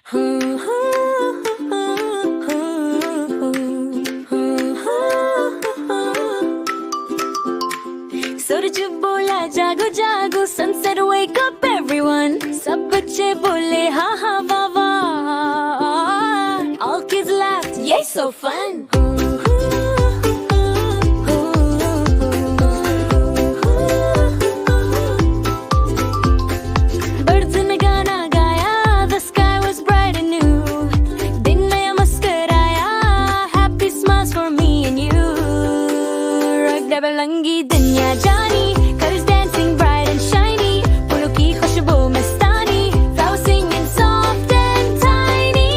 सूरज बोला जागो जागो, sunset wake up everyone. सब बच्चे बोले हा हा वाह वाह. All kids laughed, yay so fun. Birds ने गाना गाया, the sky was bright and new. दिन नया मुस्कुराया, happy smiles for me and you. रंग बिरंगी दुनिया जानी, colors dancing bright and shiny. फूलों की खुशबू मस्तानी, flowers singing soft and tiny.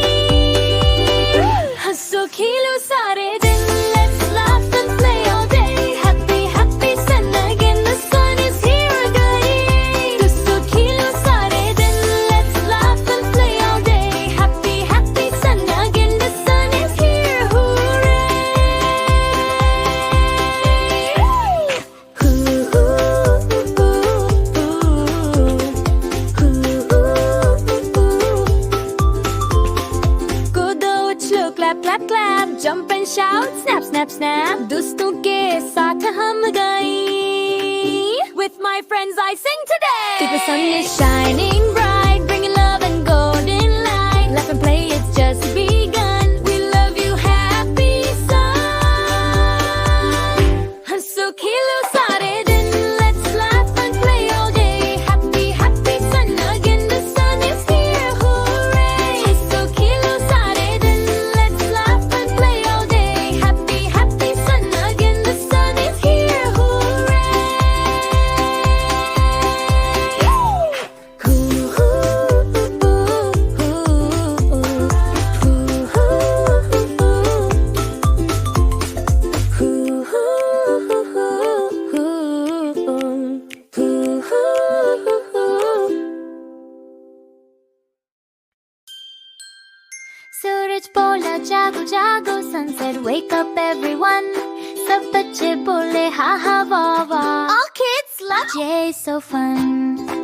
हंसो खिलो सारे दिन, let's laugh and play all day. Happy happy sun again, the sun is here again. हंसो खिलो सारे दिन, let's laugh and play all day. Happy happy sun again, the sun is here, hooray. कूदो उछलो clap clap clap, jump and shout, snap snap snap. दोस्तों के साथ हम गाएं. With my friends I sing today. The sun is shining bright, bringing love and golden light. Laugh and play, it's just begun. We love you, happy sun. हंसो खिलो सारे दिन, let's laugh and play all day. Happy happy sun again, the sun is here, hooray. हंसो खिलो सारे दिन, let's laugh and play all day. Happy happy sun again, the sun is here, hooray. सूरज बोला जागो जागो, sunset wake up everyone. सब बच्चे बोले हा हा वाह वाह. All kids laughed, yay so fun.